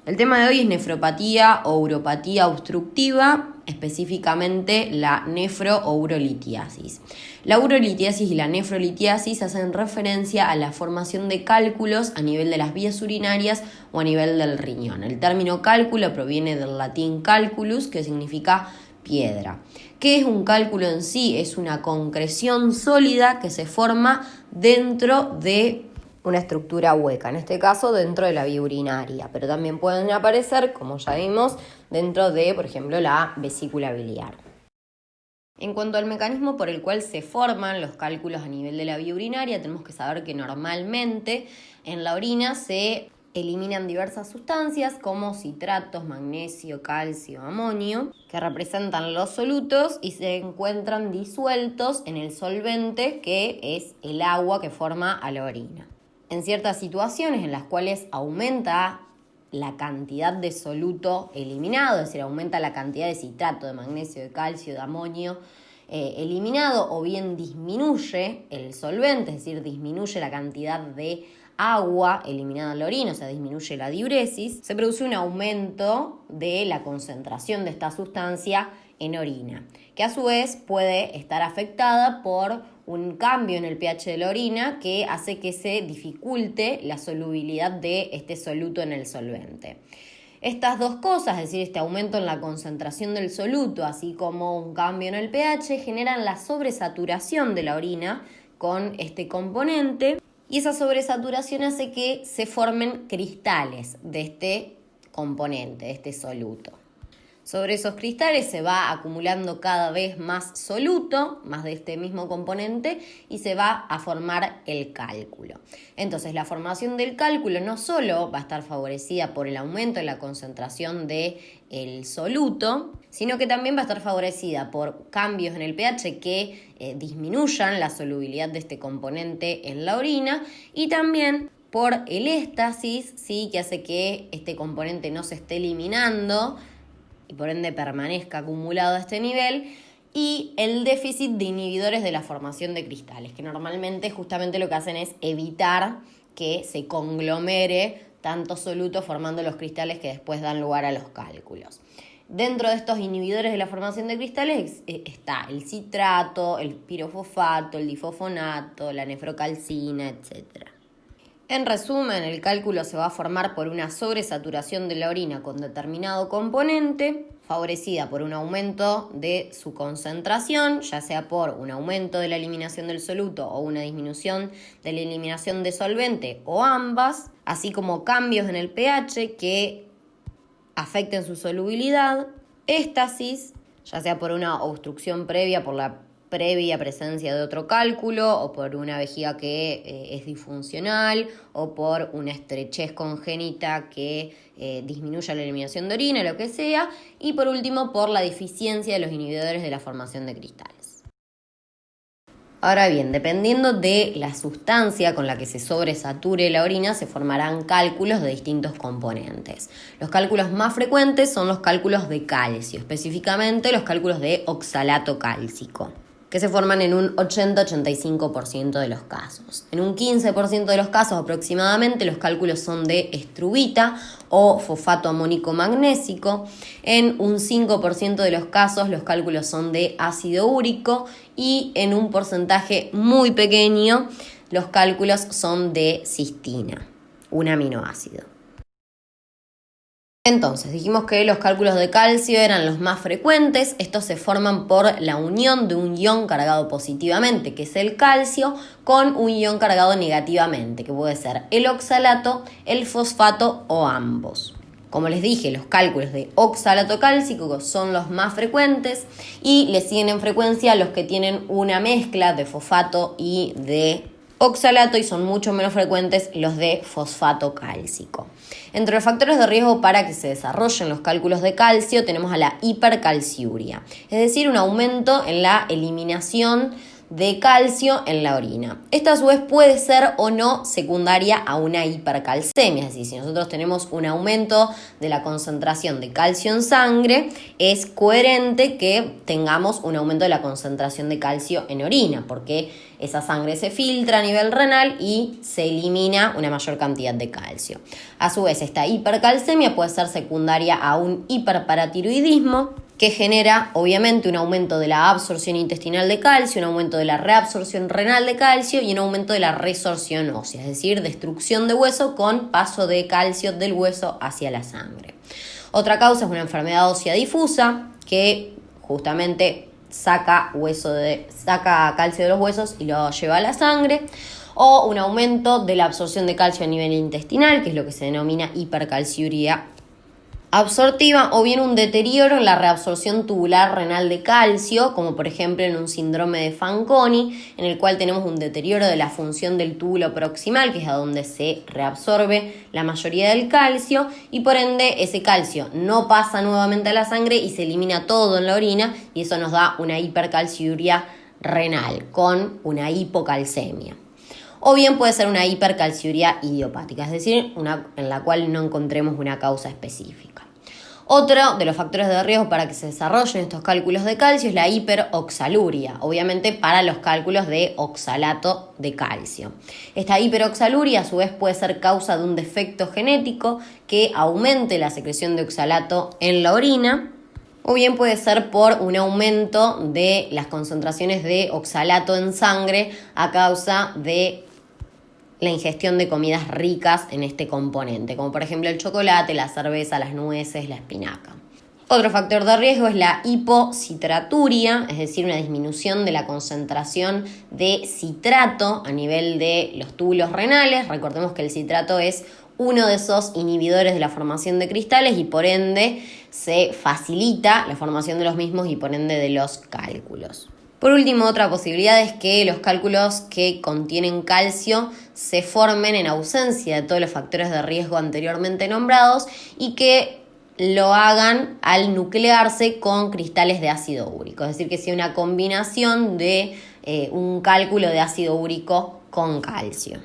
El tema de hoy es nefropatía o uropatía obstructiva, específicamente la nefro o urolitiasis. La urolitiasis y la nefrolitiasis hacen referencia a la formación de cálculos a nivel de las vías urinarias o a nivel del riñón. El término cálculo proviene del latín calculus, que significa piedra. ¿Qué es un cálculo en sí? Es una concreción sólida que se forma dentro de una estructura hueca, en este caso dentro de la vía urinaria, pero también pueden aparecer, como ya vimos, dentro de, por ejemplo, la vesícula biliar. En cuanto al mecanismo por el cual se forman los cálculos a nivel de la vía urinaria, tenemos que saber que normalmente en la orina se eliminan diversas sustancias como citratos, magnesio, calcio, amonio, que representan los solutos y se encuentran disueltos en el solvente, que es el agua que forma a la orina. En ciertas situaciones en las cuales aumenta la cantidad de soluto eliminado, es decir, aumenta la cantidad de citrato, de magnesio, de calcio, de amonio eliminado, o bien disminuye el solvente, es decir, disminuye la cantidad de agua eliminada en la orina, o sea, disminuye la diuresis, se produce un aumento de la concentración de esta sustancia en orina, que a su vez puede estar afectada por un cambio en el pH de la orina que hace que se dificulte la solubilidad de este soluto en el solvente. Estas dos cosas, es decir, este aumento en la concentración del soluto, así como un cambio en el pH, generan la sobresaturación de la orina con este componente, y esa sobresaturación hace que se formen cristales de este componente, de este soluto. Sobre esos cristales se va acumulando cada vez más soluto, más de este mismo componente, y se va a formar el cálculo. Entonces, la formación del cálculo no solo va a estar favorecida por el aumento en la concentración del soluto, sino que también va a estar favorecida por cambios en el pH que disminuyan la solubilidad de este componente en la orina, y también por el éstasis, ¿sí?, que hace que este componente no se esté eliminando y por ende permanezca acumulado a este nivel, y el déficit de inhibidores de la formación de cristales, que normalmente justamente lo que hacen es evitar que se conglomere tanto soluto formando los cristales que después dan lugar a los cálculos. Dentro de estos inhibidores de la formación de cristales está el citrato, el pirofosfato, el difosfonato, la nefrocalcina, etc. En resumen, el cálculo se va a formar por una sobresaturación de la orina con determinado componente, favorecida por un aumento de su concentración, ya sea por un aumento de la eliminación del soluto o una disminución de la eliminación de solvente, o ambas, así como cambios en el pH que afecten su solubilidad, éstasis, ya sea por una obstrucción previa, por la previa presencia de otro cálculo, o por una vejiga que es disfuncional, o por una estrechez congénita que disminuya la eliminación de orina, lo que sea, y por último por la deficiencia de los inhibidores de la formación de cristales. Ahora bien, dependiendo de la sustancia con la que se sobresature la orina, se formarán cálculos de distintos componentes. Los cálculos más frecuentes son los cálculos de calcio, específicamente los cálculos de oxalato cálcico, que se forman en un 80-85% de los casos. En un 15% de los casos aproximadamente los cálculos son de estrubita o fosfato amónico magnésico. En un 5% de los casos los cálculos son de ácido úrico, y en un porcentaje muy pequeño los cálculos son de cistina, un aminoácido. Entonces, dijimos que los cálculos de calcio eran los más frecuentes. Estos se forman por la unión de un ion cargado positivamente, que es el calcio, con un ion cargado negativamente, que puede ser el oxalato, el fosfato o ambos. Como les dije, los cálculos de oxalato cálcico son los más frecuentes, y le siguen en frecuencia los que tienen una mezcla de fosfato y de oxalato, y son mucho menos frecuentes los de fosfato cálcico. Entre los factores de riesgo para que se desarrollen los cálculos de calcio tenemos a la hipercalciuria, es decir, un aumento en la eliminación de calcio en la orina. Esta a su vez puede ser o no secundaria a una hipercalcemia, es decir, si nosotros tenemos un aumento de la concentración de calcio en sangre, es coherente que tengamos un aumento de la concentración de calcio en orina, porque esa sangre se filtra a nivel renal y se elimina una mayor cantidad de calcio. A su vez, esta hipercalcemia puede ser secundaria a un hiperparatiroidismo, que genera obviamente un aumento de la absorción intestinal de calcio, un aumento de la reabsorción renal de calcio y un aumento de la resorción ósea, es decir, destrucción de hueso con paso de calcio del hueso hacia la sangre. Otra causa es una enfermedad ósea difusa que justamente saca calcio de los huesos y lo lleva a la sangre, o un aumento de la absorción de calcio a nivel intestinal, que es lo que se denomina hipercalciuria absortiva, o bien un deterioro en la reabsorción tubular renal de calcio, como por ejemplo en un síndrome de Fanconi, en el cual tenemos un deterioro de la función del túbulo proximal, que es a donde se reabsorbe la mayoría del calcio, y por ende ese calcio no pasa nuevamente a la sangre y se elimina todo en la orina, y eso nos da una hipercalciuria renal con una hipocalcemia. O bien puede ser una hipercalciuria idiopática, es decir, una en la cual no encontremos una causa específica. Otro de los factores de riesgo para que se desarrollen estos cálculos de calcio es la hiperoxaluria, obviamente para los cálculos de oxalato de calcio. Esta hiperoxaluria a su vez puede ser causa de un defecto genético que aumente la secreción de oxalato en la orina, o bien puede ser por un aumento de las concentraciones de oxalato en sangre a causa de la ingestión de comidas ricas en este componente, como por ejemplo el chocolate, la cerveza, las nueces, la espinaca. Otro factor de riesgo es la hipocitraturia, es decir, una disminución de la concentración de citrato a nivel de los túbulos renales. Recordemos que el citrato es uno de esos inhibidores de la formación de cristales y por ende se facilita la formación de los mismos y por ende de los cálculos. Por último, otra posibilidad es que los cálculos que contienen calcio se formen en ausencia de todos los factores de riesgo anteriormente nombrados y que lo hagan al nuclearse con cristales de ácido úrico, es decir, que sea una combinación de un cálculo de ácido úrico con calcio.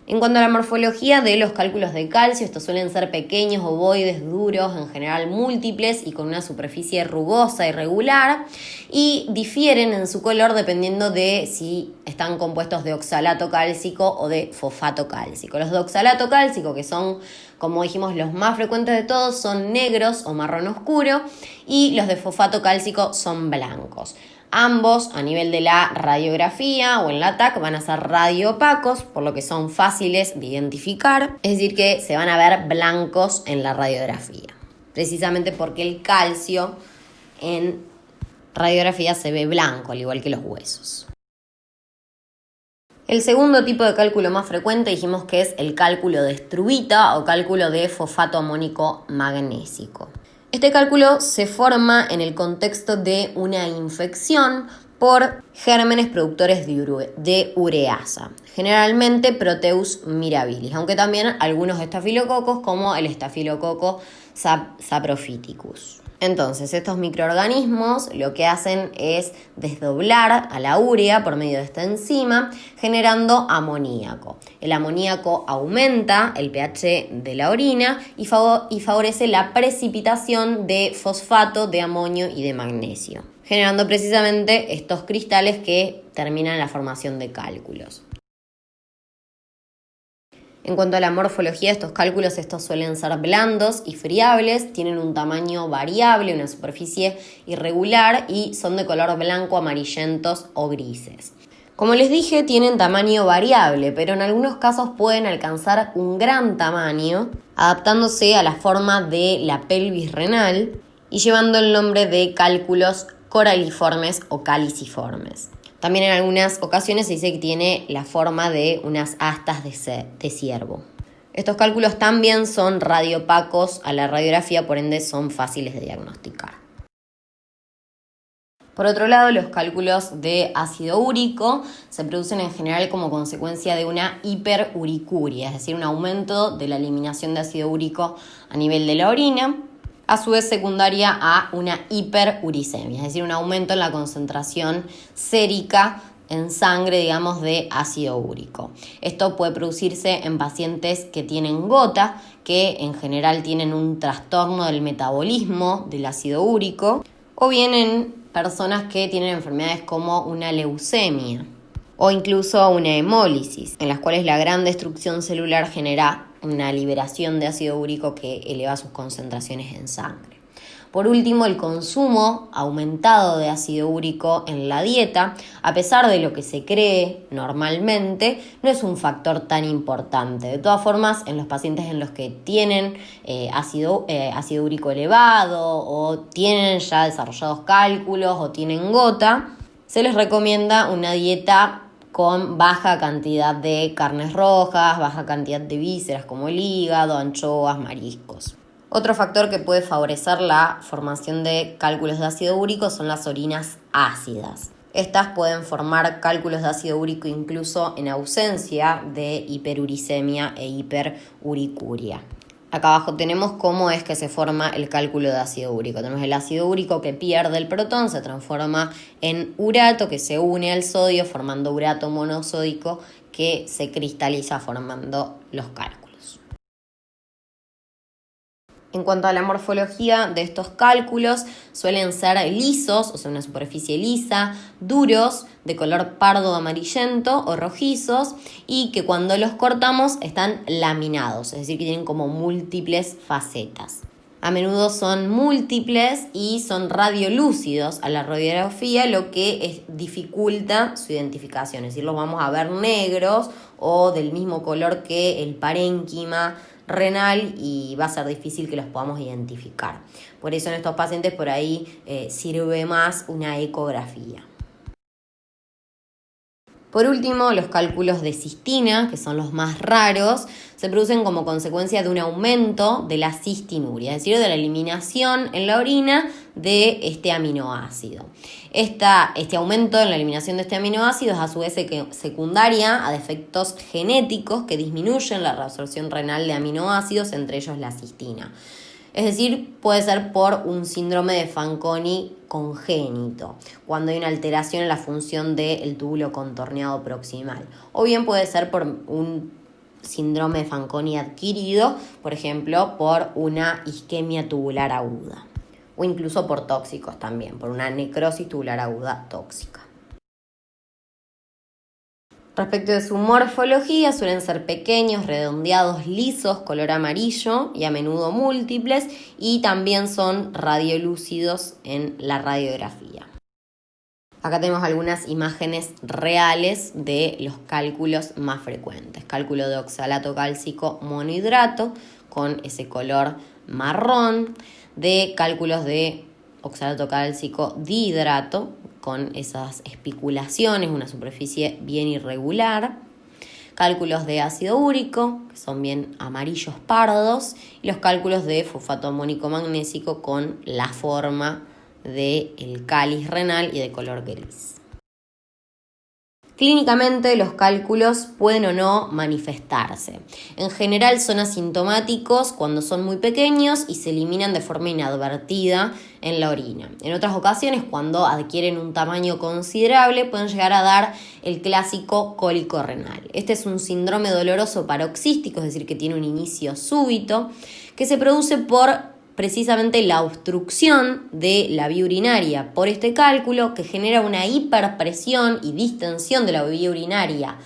En cuanto a la morfología de los cálculos de calcio, estos suelen ser pequeños, ovoides, duros, en general múltiples y con una superficie rugosa, irregular, y difieren en su color dependiendo de si están compuestos de oxalato cálcico o de fosfato cálcico. Los de oxalato cálcico, que son, como dijimos, los más frecuentes de todos, son negros o marrón oscuro, y los de fosfato cálcico son blancos. Ambos, a nivel de la radiografía o en la TAC, van a ser radioopacos, por lo que son fáciles de identificar, es decir, que se van a ver blancos en la radiografía, precisamente porque el calcio en radiografía se ve blanco, al igual que los huesos. El segundo tipo de cálculo más frecuente dijimos que es el cálculo de struvita o cálculo de fosfato amónico magnésico. Este cálculo se forma en el contexto de una infección por gérmenes productores de ureasa, generalmente Proteus mirabilis, aunque también algunos estafilococos como el estafilococo saprophyticus. Entonces, estos microorganismos lo que hacen es desdoblar a la urea por medio de esta enzima, generando amoníaco. El amoníaco aumenta el pH de la orina y favorece la precipitación de fosfato, de amonio y de magnesio, generando precisamente estos cristales que terminan en la formación de cálculos. En cuanto a la morfología de estos cálculos, estos suelen ser blandos y friables, tienen un tamaño variable, una superficie irregular y son de color blanco, amarillentos o grises. Como les dije, tienen tamaño variable, pero en algunos casos pueden alcanzar un gran tamaño, adaptándose a la forma de la pelvis renal y llevando el nombre de cálculos coraliformes o caliciformes. También en algunas ocasiones se dice que tiene la forma de unas astas de ciervo. Estos cálculos también son radioopacos a la radiografía, por ende son fáciles de diagnosticar. Por otro lado, los cálculos de ácido úrico se producen en general como consecuencia de una hiperuricuria, es decir, un aumento de la eliminación de ácido úrico a nivel de la orina. a su vez secundaria a una hiperuricemia, es decir, un aumento en la concentración sérica en sangre, digamos, de ácido úrico. Esto puede producirse en pacientes que tienen gota, que en general tienen un trastorno del metabolismo del ácido úrico, o bien en personas que tienen enfermedades como una leucemia o incluso una hemólisis, en las cuales la gran destrucción celular genera una liberación de ácido úrico que eleva sus concentraciones en sangre. Por último, el consumo aumentado de ácido úrico en la dieta, a pesar de lo que se cree normalmente, no es un factor tan importante. De todas formas, en los pacientes en los que tienen ácido úrico elevado o tienen ya desarrollados cálculos o tienen gota, se les recomienda una dieta con baja cantidad de carnes rojas, baja cantidad de vísceras como el hígado, anchoas, mariscos. Otro factor que puede favorecer la formación de cálculos de ácido úrico son las orinas ácidas. Estas pueden formar cálculos de ácido úrico incluso en ausencia de hiperuricemia e hiperuricuria. Acá abajo tenemos cómo es que se forma el cálculo de ácido úrico. Tenemos el ácido úrico que pierde el protón, se transforma en urato que se une al sodio formando urato monosódico que se cristaliza formando los cálculos. En cuanto a la morfología de estos cálculos, suelen ser lisos, o sea, una superficie lisa, duros, de color pardo amarillento o rojizos, y que cuando los cortamos están laminados, es decir, que tienen como múltiples facetas. A menudo son múltiples y son radiolúcidos a la radiografía, lo que dificulta su identificación, es decir, los vamos a ver negros o del mismo color que el parénquima renal y va a ser difícil que los podamos identificar. Por eso en estos pacientes por ahí sirve más una ecografía. Por último, los cálculos de cistina, que son los más raros, se producen como consecuencia de un aumento de la cistinuria, es decir, de la eliminación en la orina de este aminoácido. Este aumento en la eliminación de este aminoácido es a su vez secundaria a defectos genéticos que disminuyen la reabsorción renal de aminoácidos, entre ellos la cistina. Es decir, puede ser por un síndrome de Fanconi congénito, cuando hay una alteración en la función del túbulo contorneado proximal. O bien puede ser por un síndrome de Fanconi adquirido, por ejemplo, por una isquemia tubular aguda. O incluso por tóxicos también, por una necrosis tubular aguda tóxica. Respecto de su morfología, suelen ser pequeños, redondeados, lisos, color amarillo y a menudo múltiples, y también son radiolúcidos en la radiografía. Acá tenemos algunas imágenes reales de los cálculos más frecuentes. Cálculo de oxalato cálcico monohidrato con ese color marrón, de cálculos de oxalato cálcico dihidrato, con esas espiculaciones, una superficie bien irregular, cálculos de ácido úrico, que son bien amarillos pardos, y los cálculos de fosfato amónico magnésico con la forma del cáliz renal y de color gris. Clínicamente los cálculos pueden o no manifestarse. En general son asintomáticos cuando son muy pequeños y se eliminan de forma inadvertida en la orina. En otras ocasiones, cuando adquieren un tamaño considerable, pueden llegar a dar el clásico cólico renal. Este es un síndrome doloroso paroxístico, es decir, que tiene un inicio súbito, que se produce por precisamente la obstrucción de la vía urinaria por este cálculo, que genera una hiperpresión y distensión de la vía urinaria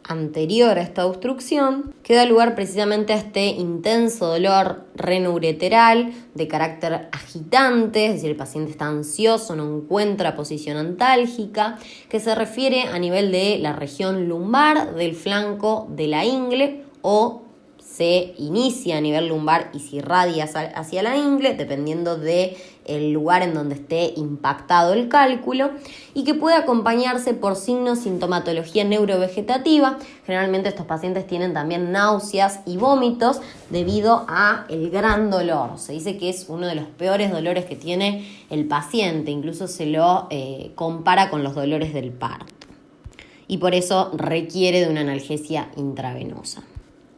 anterior a esta obstrucción, que da lugar precisamente a este intenso dolor renoureteral de carácter agitante, es decir, el paciente está ansioso, no encuentra posición antálgica, que se refiere a nivel de la región lumbar, del flanco de la ingle, o se inicia a nivel lumbar y se irradia hacia la ingle, dependiendo del lugar en donde esté impactado el cálculo, y que puede acompañarse por signos, sintomatología neurovegetativa. Generalmente estos pacientes tienen también náuseas y vómitos debido a el gran dolor. Se dice que es uno de los peores dolores que tiene el paciente, incluso se lo compara con los dolores del parto, y por eso requiere de una analgesia intravenosa.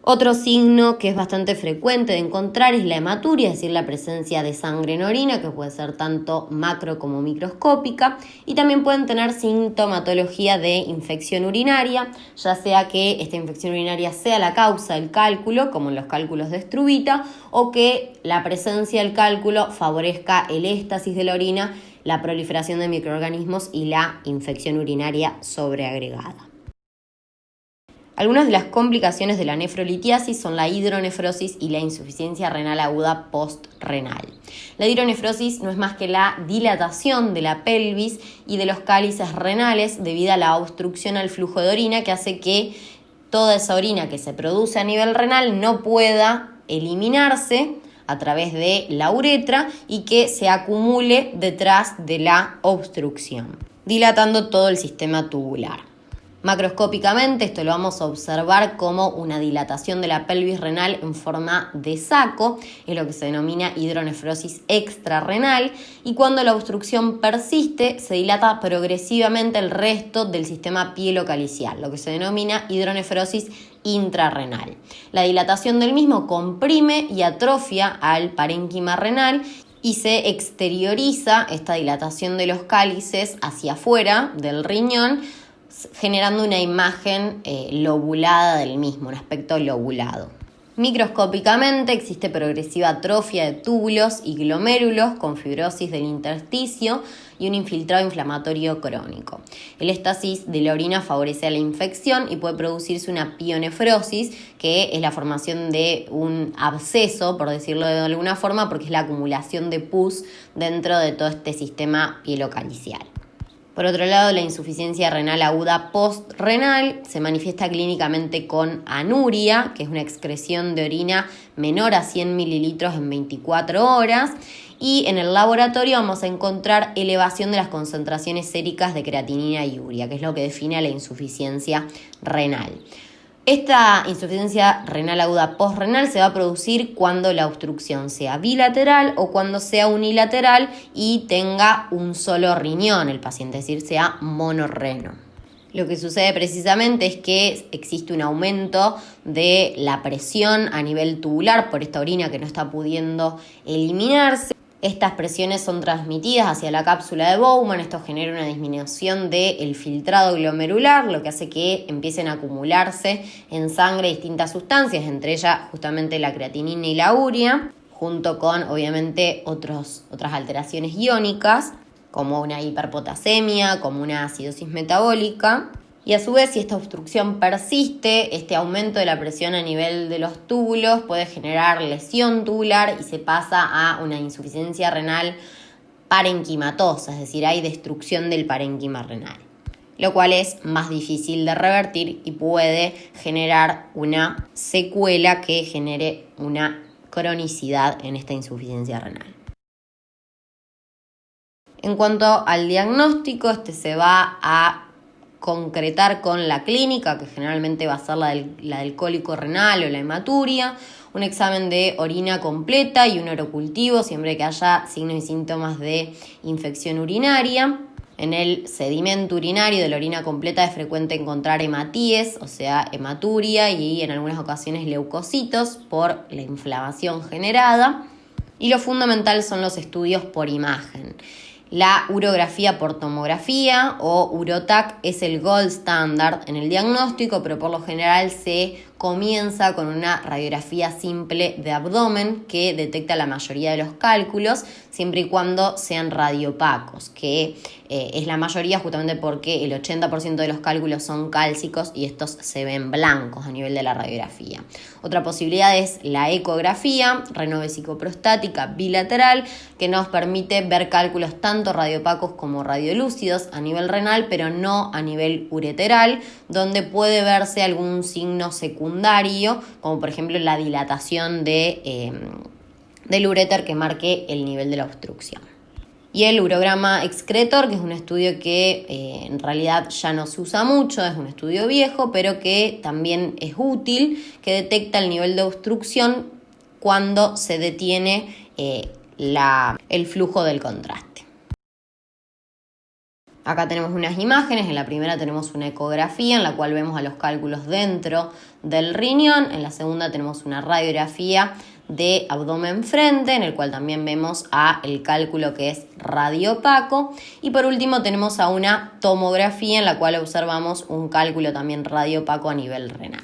Otro signo que es bastante frecuente de encontrar es la hematuria, es decir, la presencia de sangre en orina, que puede ser tanto macro como microscópica, y también pueden tener sintomatología de infección urinaria, ya sea que esta infección urinaria sea la causa del cálculo, como en los cálculos de Struvita, o que la presencia del cálculo favorezca el éstasis de la orina, la proliferación de microorganismos y la infección urinaria sobreagregada. Algunas de las complicaciones de la nefrolitiasis son la hidronefrosis y la insuficiencia renal aguda postrenal. La hidronefrosis no es más que la dilatación de la pelvis y de los cálices renales debido a la obstrucción al flujo de orina que hace que toda esa orina que se produce a nivel renal no pueda eliminarse a través de la uretra y que se acumule detrás de la obstrucción, dilatando todo el sistema tubular. Macroscópicamente esto lo vamos a observar como una dilatación de la pelvis renal en forma de saco, es lo que se denomina hidronefrosis extrarrenal, y cuando la obstrucción persiste se dilata progresivamente el resto del sistema pielocalicial, lo que se denomina hidronefrosis intrarrenal. La dilatación del mismo comprime y atrofia al parénquima renal y se exterioriza esta dilatación de los cálices hacia afuera del riñón, generando una imagen lobulada del mismo, un aspecto lobulado. Microscópicamente existe progresiva atrofia de túbulos y glomérulos con fibrosis del intersticio y un infiltrado inflamatorio crónico. El éstasis de la orina favorece a la infección y puede producirse una pionefrosis, que es la formación de un absceso, por decirlo de alguna forma, porque es la acumulación de pus dentro de todo este sistema pielocalicial. Por otro lado, la insuficiencia renal aguda postrenal se manifiesta clínicamente con anuria, que es una excreción de orina menor a 100 mililitros en 24 horas. Y en el laboratorio vamos a encontrar elevación de las concentraciones séricas de creatinina y urea, que es lo que define a la insuficiencia renal. Esta insuficiencia renal aguda postrenal se va a producir cuando la obstrucción sea bilateral o cuando sea unilateral y tenga un solo riñón el paciente, es decir, sea monorreno. Lo que sucede precisamente es que existe un aumento de la presión a nivel tubular por esta orina que no está pudiendo eliminarse. Estas presiones son transmitidas hacia la cápsula de Bowman, esto genera una disminución del filtrado glomerular, lo que hace que empiecen a acumularse en sangre distintas sustancias, entre ellas justamente la creatinina y la urea, junto con obviamente otras alteraciones iónicas, como una hiperpotasemia, como una acidosis metabólica. Y a su vez, si esta obstrucción persiste, este aumento de la presión a nivel de los túbulos puede generar lesión tubular y se pasa a una insuficiencia renal parenquimatosa, es decir, hay destrucción del parénquima renal, lo cual es más difícil de revertir y puede generar una secuela que genere una cronicidad en esta insuficiencia renal. En cuanto al diagnóstico, este se va a concretar con la clínica, que generalmente va a ser la del cólico renal o la hematuria, un examen de orina completa y un orocultivo siempre que haya signos y síntomas de infección urinaria. En el sedimento urinario de la orina completa es frecuente encontrar hematíes, o sea, hematuria y en algunas ocasiones leucocitos por la inflamación generada. Y lo fundamental son los estudios por imagen. La urografía por tomografía o UroTac es el gold standard en el diagnóstico, pero por lo general se comienza con una radiografía simple de abdomen que detecta la mayoría de los cálculos, siempre y cuando sean radiopacos, que es la mayoría justamente porque el 80% de los cálculos son cálcicos y estos se ven blancos a nivel de la radiografía. Otra posibilidad es la ecografía renovesicoprostática bilateral, que nos permite ver cálculos tanto radiopacos como radiolúcidos a nivel renal, pero no a nivel ureteral, donde puede verse algún signo secundario, como por ejemplo la dilatación del uréter que marque el nivel de la obstrucción. Y el urograma excretor, que es un estudio que en realidad ya no se usa mucho, es un estudio viejo, pero que también es útil, que detecta el nivel de obstrucción cuando se detiene el flujo del contraste. Acá tenemos unas imágenes, en la primera tenemos una ecografía en la cual vemos a los cálculos dentro del riñón, en la segunda tenemos una radiografía de abdomen frente, en el cual también vemos el cálculo que es radiopaco, y por último tenemos a una tomografía en la cual observamos un cálculo también radiopaco a nivel renal.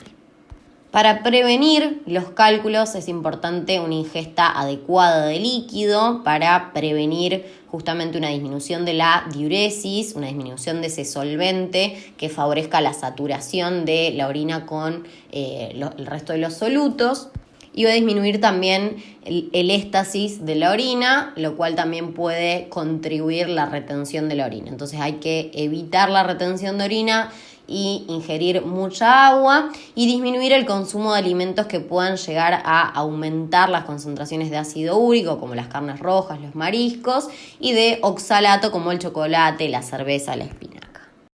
Para prevenir los cálculos es importante una ingesta adecuada de líquido para prevenir justamente una disminución de la diuresis, una disminución de ese solvente que favorezca la saturación de la orina con el resto de los solutos. Y va a disminuir también el éstasis de la orina, lo cual también puede contribuir la retención de la orina. Entonces hay que evitar la retención de orina y ingerir mucha agua y disminuir el consumo de alimentos que puedan llegar a aumentar las concentraciones de ácido úrico, como las carnes rojas, los mariscos, y de oxalato, como el chocolate, la cerveza, la espinaca.